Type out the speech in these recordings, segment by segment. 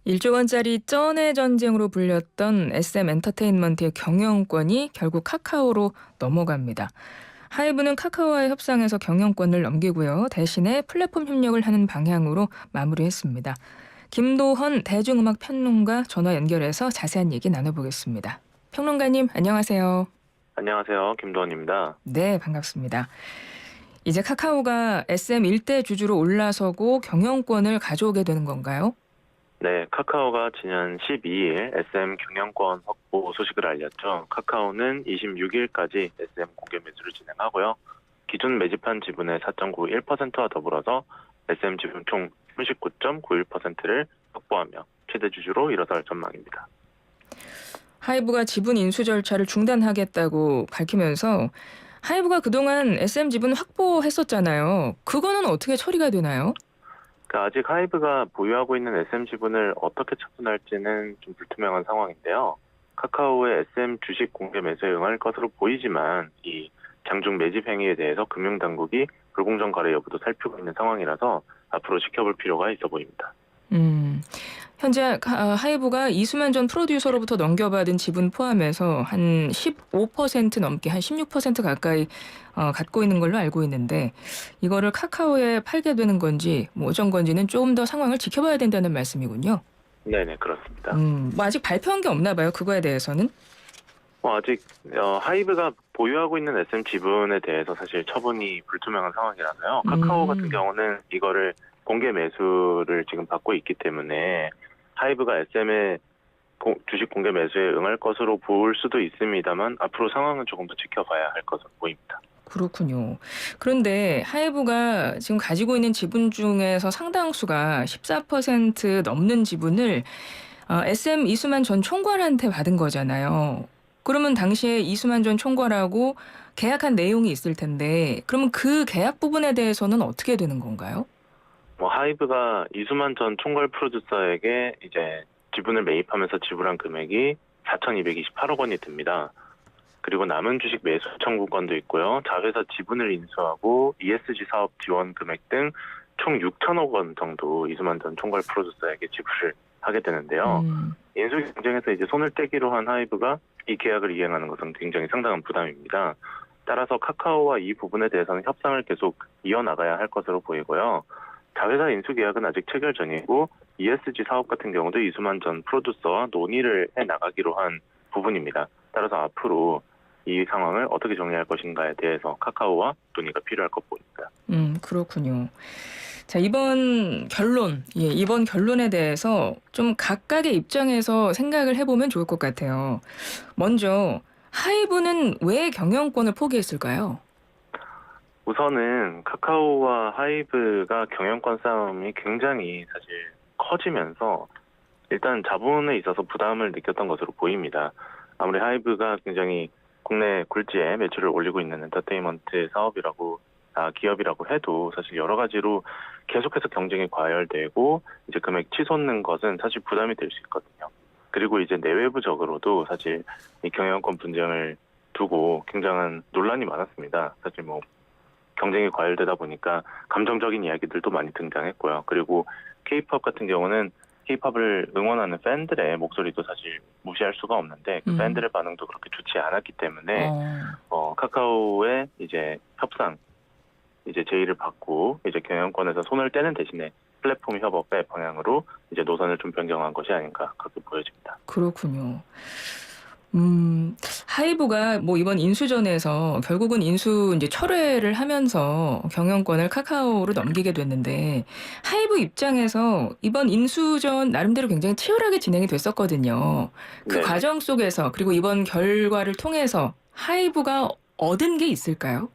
1조 원짜리 쩐의 전쟁으로 불렸던 SM 엔터테인먼트의 경영권이 결국 카카오로 넘어갑니다. 하이브는 카카오와의 협상에서 경영권을 넘기고요. 대신에 플랫폼 협력을 하는 방향으로 마무리했습니다. 김도헌 대중음악 평론가 전화 연결해서 자세한 얘기 나눠보겠습니다. 평론가님 안녕하세요. 안녕하세요. 김도원입니다. 네, 반갑습니다. 이제 카카오가 SM 일대 주주로 올라서고 경영권을 가져오게 되는 건가요? 네, 카카오가 지난 12일 SM 경영권 확보 소식을 알렸죠. 카카오는 26일까지 SM 공개 매수를 진행하고요. 기존 매집한 지분의 4.91%와 더불어서 SM 지분 총 39.91%를 확보하며 최대 주주로 일어설 전망입니다. 하이브가 지분 인수 절차를 중단하겠다고 밝히면서 하이브가 그동안 SM 지분 확보했었잖아요. 그거는 어떻게 처리가 되나요? 아직 하이브가 보유하고 있는 SM 지분을 어떻게 처분할지는 좀 불투명한 상황인데요. 카카오의 SM 주식 공개 매수에 응할 것으로 보이지만 이 장중 매집 행위에 대해서 금융당국이 불공정 거래 여부도 살피고 있는 상황이라서 앞으로 지켜볼 필요가 있어 보입니다. 현재 하이브가 이수만 전 프로듀서로부터 넘겨받은 지분 포함해서 한 15% 넘게 한 16% 가까이 갖고 있는 걸로 알고 있는데 이거를 카카오에 팔게 되는 건지 뭐 어쩐 건지는 조금 더 상황을 지켜봐야 된다는 말씀이군요. 네네, 그렇습니다. 뭐 아직 발표한 게 없나 봐요. 그거에 대해서는. 아직 하이브가 보유하고 있는 SM 지분에 대해서 사실 처분이 불투명한 상황이라서요. 카카오 같은 경우는 이거를 공개 매수를 지금 받고 있기 때문에 하이브가 SM의 주식 공개 매수에 응할 것으로 볼 수도 있습니다만 앞으로 상황은 조금 더 지켜봐야 할 것으로 보입니다. 그렇군요. 그런데 하이브가 지금 가지고 있는 지분 중에서 상당수가 14% 넘는 지분을 SM 이수만 전 총괄한테 받은 거잖아요. 그러면 당시에 이수만 전 총괄하고 계약한 내용이 있을 텐데 그러면 그 계약 부분에 대해서는 어떻게 되는 건가요? 하이브가 이수만 전 총괄 프로듀서에게 이제 지분을 매입하면서 지불한 금액이 4,228억 원이 듭니다. 그리고 남은 주식 매수 청구권도 있고요. 자회사 지분을 인수하고 ESG 사업 지원 금액 등 총 6천억 원 정도 이수만 전 총괄 프로듀서에게 지불을 하게 되는데요. 인수 경쟁에서 이제 손을 떼기로 한 하이브가 이 계약을 이행하는 것은 굉장히 상당한 부담입니다. 따라서 카카오와 이 부분에 대해서는 협상을 계속 이어나가야 할 것으로 보이고요. 자회사 인수 계약은 아직 체결 전이고 ESG 사업 같은 경우도 이수만 전 프로듀서와 논의를 해나가기로 한 부분입니다. 따라서 앞으로 이 상황을 어떻게 정리할 것인가에 대해서 카카오와 논의가 필요할 것 보입니다. 그렇군요. 자, 이번 결론에 대해서 좀 각각의 입장에서 생각을 해보면 좋을 것 같아요. 먼저 하이브는 왜 경영권을 포기했을까요? 우선은 카카오와 하이브가 경영권 싸움이 굉장히 사실 커지면서 일단 자본에 있어서 부담을 느꼈던 것으로 보입니다. 아무리 하이브가 굉장히 국내 굴지에 매출을 올리고 있는 엔터테인먼트 기업이라고 해도 사실 여러 가지로 계속해서 경쟁이 과열되고 이제 금액 치솟는 것은 사실 부담이 될 수 있거든요. 그리고 이제 내외부적으로도 사실 이 경영권 분쟁을 두고 굉장한 논란이 많았습니다. 사실 경쟁이 과열되다 보니까 감정적인 이야기들도 많이 등장했고요. 그리고 K-팝 같은 경우는 K-팝을 응원하는 팬들의 목소리도 사실 무시할 수가 없는데 그 팬들의 반응도 그렇게 좋지 않았기 때문에 카카오의 이제 협상 이제 제의를 받고 이제 경영권에서 손을 떼는 대신에 플랫폼 협업의 방향으로 이제 노선을 좀 변경한 것이 아닌가 그렇게 보여집니다. 그렇군요. 하이브가 이번 인수전에서 결국은 인수 이제 철회를 하면서 경영권을 카카오로 넘기게 됐는데 하이브 입장에서 이번 인수전 나름대로 굉장히 치열하게 진행이 됐었거든요. 그 네네. 과정 속에서 그리고 이번 결과를 통해서 하이브가 얻은 게 있을까요?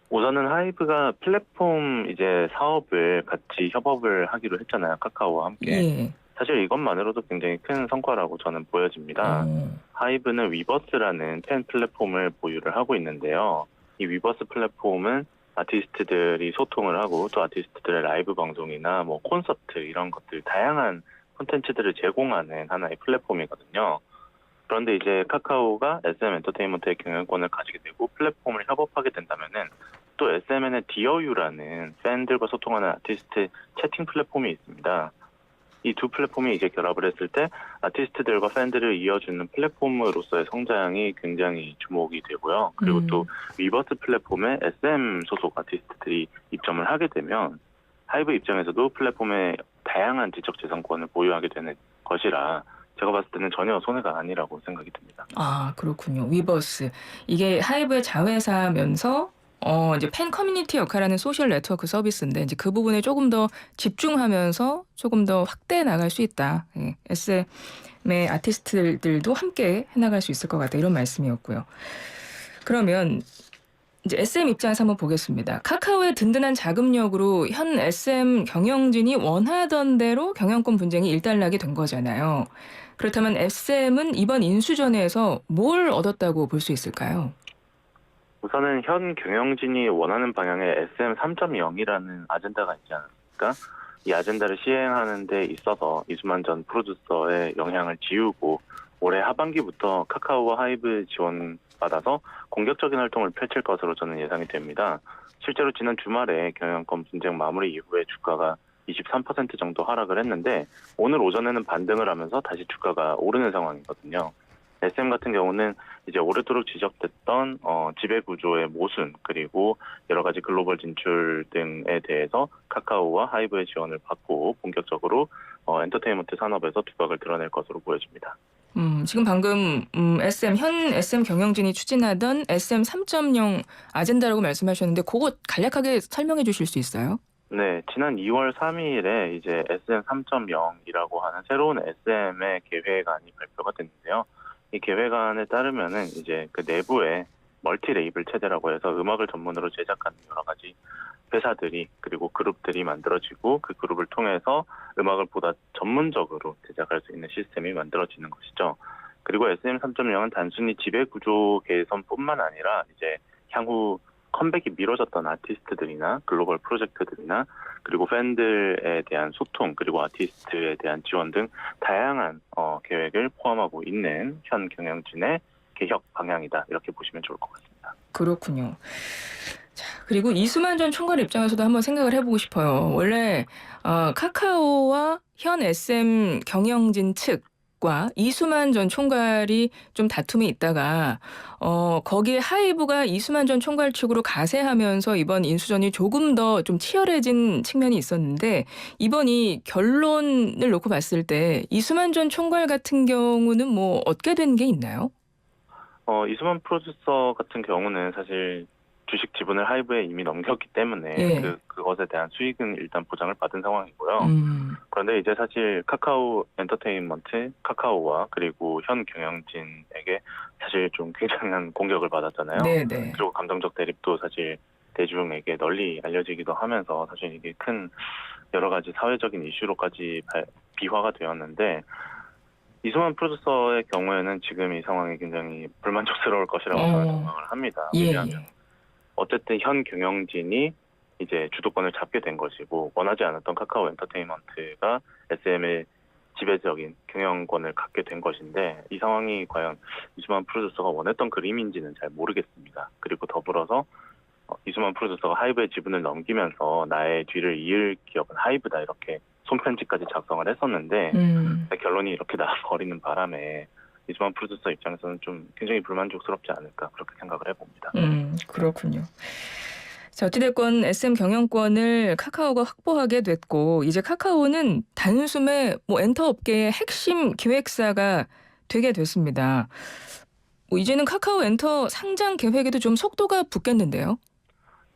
우선은 하이브가 플랫폼 이제 사업을 같이 협업을 하기로 했잖아요. 카카오와 함께. 예. 사실 이것만으로도 굉장히 큰 성과라고 저는 보여집니다. 하이브는 위버스라는 팬 플랫폼을 보유를 하고 있는데요. 이 위버스 플랫폼은 아티스트들이 소통을 하고 또 아티스트들의 라이브 방송이나 콘서트 이런 것들 다양한 콘텐츠들을 제공하는 하나의 플랫폼이거든요. 그런데 이제 카카오가 SM 엔터테인먼트의 경영권을 가지게 되고 플랫폼을 협업하게 된다면은 또 SMN의 디어유라는 팬들과 소통하는 아티스트 채팅 플랫폼이 있습니다. 이 두 플랫폼이 이제 결합을 했을 때 아티스트들과 팬들을 이어주는 플랫폼으로서의 성장이 굉장히 주목이 되고요. 그리고 또 위버스 플랫폼에 SM 소속 아티스트들이 입점을 하게 되면 하이브 입장에서도 플랫폼의 다양한 지적 재산권을 보유하게 되는 것이라 제가 봤을 때는 전혀 손해가 아니라고 생각이 듭니다. 아, 그렇군요. 위버스. 이게 하이브의 자회사면서 이제 팬 커뮤니티 역할하는 소셜 네트워크 서비스인데 이제 그 부분에 조금 더 집중하면서 조금 더 확대해 나갈 수 있다. 예. SM의 아티스트들도 함께 해나갈 수 있을 것 같다. 이런 말씀이었고요. 그러면 이제 SM 입장에서 한번 보겠습니다. 카카오의 든든한 자금력으로 현 SM 경영진이 원하던 대로 경영권 분쟁이 일단락이 된 거잖아요. 그렇다면 SM은 이번 인수전에서 뭘 얻었다고 볼 수 있을까요? 우선은 현 경영진이 원하는 방향의 SM 3.0이라는 아젠다가 있지 않습니까? 이 아젠다를 시행하는 데 있어서 이수만 전 프로듀서의 영향을 지우고 올해 하반기부터 카카오와 하이브 지원받아서 공격적인 활동을 펼칠 것으로 저는 예상이 됩니다. 실제로 지난 주말에 경영권 분쟁 마무리 이후에 주가가 23% 정도 하락을 했는데 오늘 오전에는 반등을 하면서 다시 주가가 오르는 상황이거든요. SM 같은 경우는 이제 오래도록 지적됐던 지배 구조의 모순 그리고 여러 가지 글로벌 진출 등에 대해서 카카오와 하이브의 지원을 받고 본격적으로 엔터테인먼트 산업에서 두각을 드러낼 것으로 보여집니다. 지금 방금 현 SM 경영진이 추진하던 SM 3.0 아젠다라고 말씀하셨는데 그거 간략하게 설명해 주실 수 있어요? 네, 지난 2월 3일에 이제 SM 3.0이라고 하는 새로운 SM의 계획안이 발표가 됐는데요. 이 계획안에 따르면은 이제 그 내부에 멀티 레이블 체제라고 해서 음악을 전문으로 제작하는 여러 가지 회사들이 그리고 그룹들이 만들어지고 그 그룹을 통해서 음악을 보다 전문적으로 제작할 수 있는 시스템이 만들어지는 것이죠. 그리고 SM 3.0은 단순히 지배 구조 개선뿐만 아니라 이제 향후 컴백이 미뤄졌던 아티스트들이나 글로벌 프로젝트들이나 그리고 팬들에 대한 소통 그리고 아티스트에 대한 지원 등 다양한 계획을 포함하고 있는 현 경영진의 개혁 방향이다 이렇게 보시면 좋을 것 같습니다. 그렇군요. 자, 그리고 이수만 전 총괄 입장에서도 한번 생각을 해보고 싶어요. 원래 카카오와 현 SM 경영진 측과 이수만 전 총괄이 좀 다툼이 있다가 거기에 하이브가 이수만 전 총괄 측으로 가세하면서 이번 인수전이 조금 더 좀 치열해진 측면이 있었는데 이번 이 결론을 놓고 봤을 때 이수만 전 총괄 같은 경우는 뭐 얻게 된 게 있나요? 이수만 프로듀서 같은 경우는 사실 주식 지분을 하이브에 이미 넘겼기 때문에 예. 그것에 대한 수익은 일단 보장을 받은 상황이고요. 음. 그런데 이제 사실 카카오 엔터테인먼트, 카카오와 그리고 현 경영진에게 사실 좀 굉장한 공격을 받았잖아요. 네네. 그리고 감정적 대립도 사실 대중에게 널리 알려지기도 하면서 사실 이게 큰 여러 가지 사회적인 이슈로까지 비화가 되었는데 이수만 프로듀서의 경우에는 지금 이 상황이 굉장히 불만족스러울 것이라고 저는 전망을 합니다. 예. 왜냐하면 어쨌든 현 경영진이 이제 주도권을 잡게 된 것이고 원하지 않았던 카카오 엔터테인먼트가 SM의 지배적인 경영권을 갖게 된 것인데 이 상황이 과연 이수만 프로듀서가 원했던 그림인지는 잘 모르겠습니다. 그리고 더불어서 이수만 프로듀서가 하이브의 지분을 넘기면서 나의 뒤를 이을 기업은 하이브다 이렇게 손편지까지 작성을 했었는데 결론이 이렇게 나버리는 바람에 이수만 프로듀서 입장에서는 좀 굉장히 불만족스럽지 않을까 그렇게 생각을 해봅니다. 그렇군요. 자, 어찌됐건 SM 경영권을 카카오가 확보하게 됐고 이제 카카오는 단숨에 뭐 엔터 업계의 핵심 기획사가 되게 됐습니다. 뭐 이제는 카카오 엔터 상장 계획에도 좀 속도가 붙겠는데요.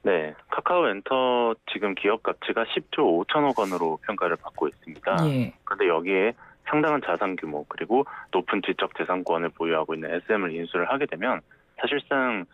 네, 카카오 엔터 지금 기업 가치가 10조 5천억 원으로 평가를 받고 있습니다. 예. 그런데 여기에 상당한 자산 규모 그리고 높은 지적 재산권을 보유하고 있는 SM을 인수를 하게 되면 사실상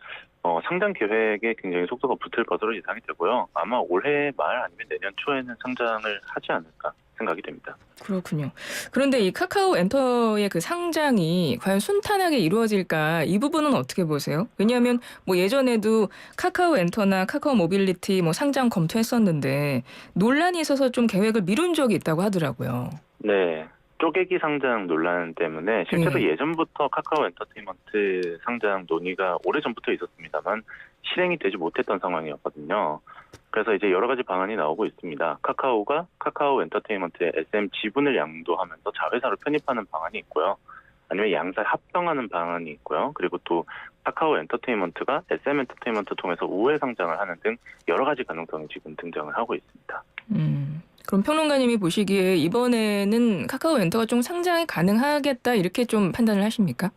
상장 계획에 굉장히 속도가 붙을 것으로 예상이 되고요. 아마 올해 말 아니면 내년 초에는 상장을 하지 않을까 생각이 됩니다. 그렇군요. 그런데 이 카카오 엔터의 그 상장이 과연 순탄하게 이루어질까 이 부분은 어떻게 보세요? 왜냐하면 뭐 예전에도 카카오 엔터나 카카오 모빌리티 뭐 상장 검토했었는데 논란이 있어서 좀 계획을 미룬 적이 있다고 하더라고요. 네. 쪼개기 상장 논란 때문에 실제로 예전부터 카카오 엔터테인먼트 상장 논의가 오래전부터 있었습니다만 실행이 되지 못했던 상황이었거든요. 그래서 이제 여러 가지 방안이 나오고 있습니다. 카카오가 카카오 엔터테인먼트의 SM 지분을 양도하면서 자회사로 편입하는 방안이 있고요. 아니면 양사 합병하는 방안이 있고요. 그리고 또 카카오 엔터테인먼트가 SM 엔터테인먼트 통해서 우회 상장을 하는 등 여러 가지 가능성이 지금 등장을 하고 있습니다. 그럼 평론가님이 보시기에 이번에는 카카오 엔터가 좀 상장이 가능하겠다 이렇게 좀 판단을 하십니까?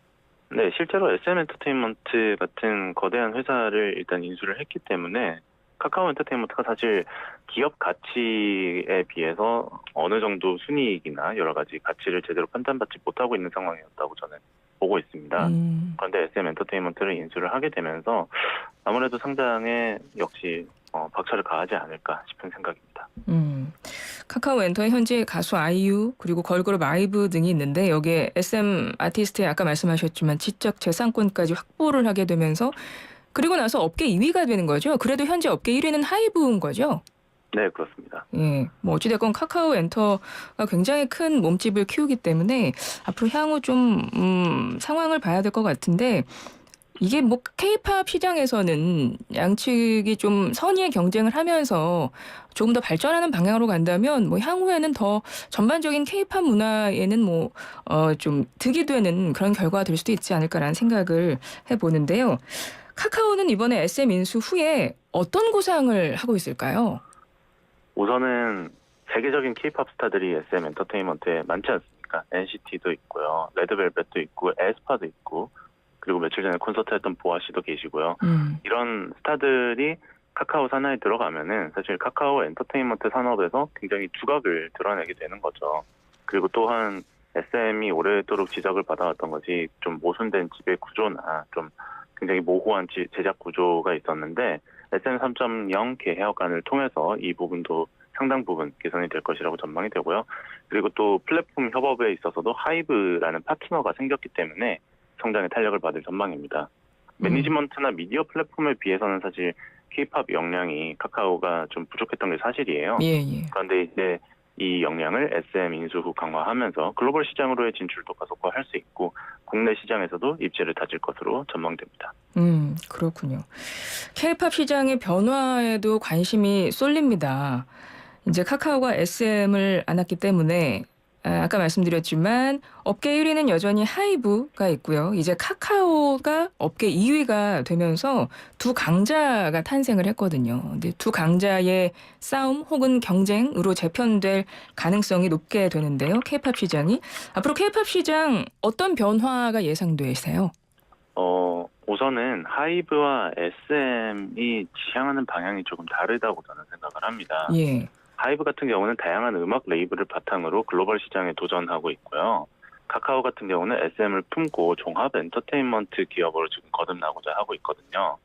네, 실제로 SM 엔터테인먼트 같은 거대한 회사를 일단 인수를 했기 때문에 카카오 엔터테인먼트가 사실 기업 가치에 비해서 어느 정도 순이익이나 여러 가지 가치를 제대로 판단받지 못하고 있는 상황이었다고 저는 보고 있습니다. 그런데 SM 엔터테인먼트를 인수를 하게 되면서 아무래도 상장에 역시 박차를 가하지 않을까 싶은 생각입니다. 카카오 엔터에 현재 가수 아이유 그리고 걸그룹 아이브 등이 있는데 여기에 SM 아티스트의 아까 말씀하셨지만 지적 재산권까지 확보를 하게 되면서 그리고 나서 업계 2위가 되는 거죠. 그래도 현재 업계 1위는 하이브인 거죠. 네, 그렇습니다. 예, 뭐 어찌됐건 카카오 엔터가 굉장히 큰 몸집을 키우기 때문에 앞으로 향후 좀 상황을 봐야 될 것 같은데 이게 뭐 K-팝 시장에서는 양측이 좀 선의의 경쟁을 하면서 조금 더 발전하는 방향으로 간다면 뭐 향후에는 더 전반적인 K-팝 문화에는 뭐 좀 득이 되는 그런 결과가 될 수도 있지 않을까라는 생각을 해보는데요. 카카오는 이번에 SM 인수 후에 어떤 구상을 하고 있을까요? 우선은 세계적인 K-팝 스타들이 SM 엔터테인먼트에 많지 않습니까? NCT도 있고요, 레드벨벳도 있고, 에스파도 있고, 그리고 며칠 전에 콘서트 했던 보아 씨도 계시고요. 이런 스타들이 카카오 산하에 들어가면은 사실 카카오 엔터테인먼트 산업에서 굉장히 두각을 드러내게 되는 거죠. 그리고 또한 SM이 오래도록 지적을 받아왔던 것이 좀 모순된 지배 구조나 좀 굉장히 모호한 제작 구조가 있었는데 SM 3.0 개혁안을 통해서 이 부분도 상당 부분 개선이 될 것이라고 전망이 되고요. 그리고 또 플랫폼 협업에 있어서도 하이브라는 파트너가 생겼기 때문에 성장의 탄력을 받을 전망입니다. 매니지먼트나 미디어 플랫폼에 비해서는 사실 K-팝 역량이 카카오가 좀 부족했던 게 사실이에요. 예. 그런데 이제 이 역량을 SM 인수 후 강화하면서 글로벌 시장으로의 진출도 가속화할 수 있고 국내 시장에서도 입지를 다질 것으로 전망됩니다. 그렇군요. K-팝 시장의 변화에도 관심이 쏠립니다. 이제 카카오가 SM을 안았기 때문에 아까 말씀드렸지만 업계 1위는 여전히 하이브가 있고요. 이제 카카오가 업계 2위가 되면서 두 강자가 탄생을 했거든요. 근데 두 강자의 싸움 혹은 경쟁으로 재편될 가능성이 높게 되는데요. K-팝 시장이. 앞으로 K-팝 시장 어떤 변화가 예상되세요? 우선은 하이브와 SM이 지향하는 방향이 조금 다르다고 저는 생각을 합니다. 예. 하이브 같은 경우는 다양한 음악 레이블을 바탕으로 글로벌 시장에 도전하고 있고요. 카카오 같은 경우는 SM을 품고 종합 엔터테인먼트 기업으로 지금 거듭나고자 하고 있거든요.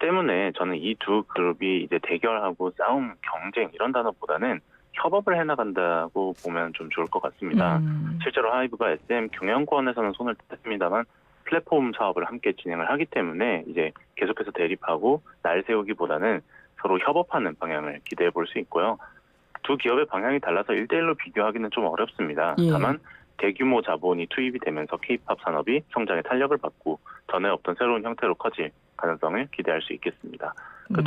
때문에 저는 이 두 그룹이 이제 대결하고 싸움, 경쟁 이런 단어보다는 협업을 해나간다고 보면 좀 좋을 것 같습니다. 실제로 하이브가 SM 경영권에서는 손을 뗐습니다만 플랫폼 사업을 함께 진행을 하기 때문에 이제 계속해서 대립하고 날 세우기보다는 서로 협업하는 방향을 기대해 볼 수 있고요. 두 기업의 방향이 달라서 1대1로 비교하기는 좀 어렵습니다. 예. 다만 대규모 자본이 투입이 되면서 K-팝 산업이 성장에 탄력을 받고 전에 없던 새로운 형태로 커질 가능성을 기대할 수 있겠습니다.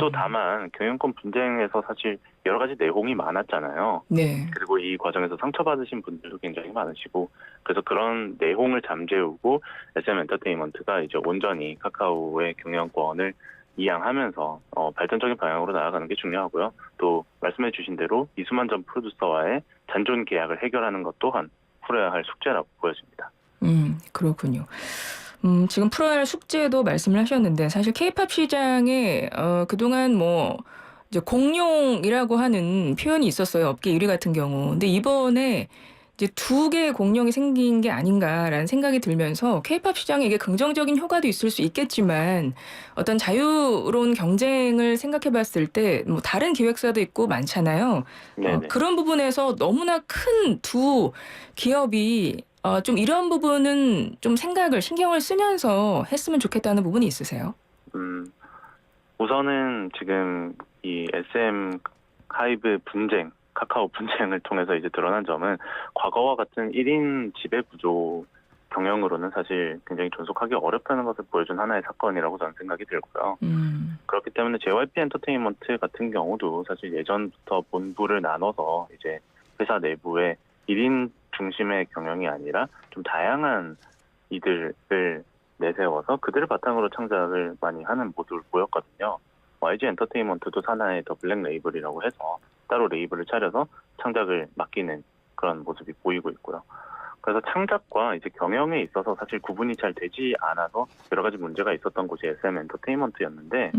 또 다만 경영권 분쟁에서 사실 여러 가지 내홍이 많았잖아요. 네. 그리고 이 과정에서 상처받으신 분들도 굉장히 많으시고 그래서 그런 내홍을 잠재우고 SM 엔터테인먼트가 이제 온전히 카카오의 경영권을 이양하면서 발전적인 방향으로 나아가는 게 중요하고요. 또 말씀해 주신 대로 이수만 전 프로듀서와의 잔존 계약을 해결하는 것 또한 풀어야 할 숙제라고 보여집니다. 그렇군요. 지금 풀어야 할 숙제도 말씀을 하셨는데 사실 K-팝 시장에 그동안 뭐 이제 공룡이라고 하는 표현이 있었어요. 업계 1위 같은 경우. 근데 이번에 이제 두 개의 공룡이 생긴 게 아닌가라는 생각이 들면서 K-팝 시장에 이게 긍정적인 효과도 있을 수 있겠지만 어떤 자유로운 경쟁을 생각해 봤을 때 뭐 다른 기획사도 있고 많잖아요. 그런 부분에서 너무나 큰 두 기업이 좀 이런 부분은 좀 신경을 쓰면서 했으면 좋겠다는 부분이 있으세요? 우선은 지금 이 SM 하이브 분쟁, 카카오 분쟁을 통해서 이제 드러난 점은 과거와 같은 1인 지배 구조 경영으로는 사실 굉장히 존속하기 어렵다는 것을 보여준 하나의 사건이라고 저는 생각이 들고요. 그렇기 때문에 JYP 엔터테인먼트 같은 경우도 사실 예전부터 본부를 나눠서 이제 회사 내부에 1인 중심의 경영이 아니라 좀 다양한 이들을 내세워서 그들을 바탕으로 창작을 많이 하는 모습을 보였거든요. YG 엔터테인먼트도 산하의 더 블랙 레이블이라고 해서 따로 레이블을 차려서 창작을 맡기는 그런 모습이 보이고 있고요. 그래서 창작과 이제 경영에 있어서 사실 구분이 잘 되지 않아서 여러 가지 문제가 있었던 곳이 SM 엔터테인먼트였는데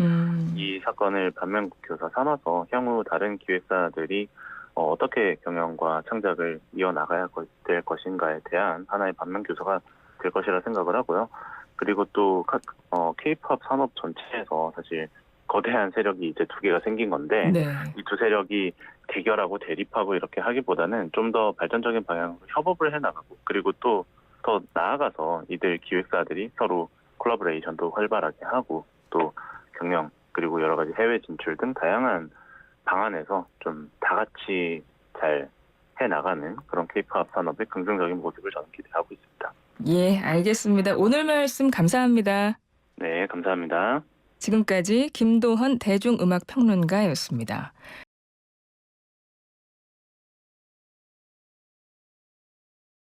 이 사건을 반면교사 삼아서 향후 다른 기획사들이 어떻게 경영과 창작을 이어나가야 될 것인가에 대한 하나의 반면교사가 될 것이라 생각을 하고요. 그리고 또 K-팝 산업 전체에서 사실 거대한 세력이 이제 두 개가 생긴 건데 네. 이 두 세력이 대결하고 대립하고 이렇게 하기보다는 좀 더 발전적인 방향으로 협업을 해나가고 그리고 또 더 나아가서 이들 기획사들이 서로 콜라보레이션도 활발하게 하고 또 경영 그리고 여러 가지 해외 진출 등 다양한 방안에서 좀 다 같이 잘 해나가는 그런 K-팝 산업의 긍정적인 모습을 저는 기대하고 있습니다. 예, 알겠습니다. 오늘 말씀 감사합니다. 네, 감사합니다. 지금까지 김도헌 대중음악평론가였습니다.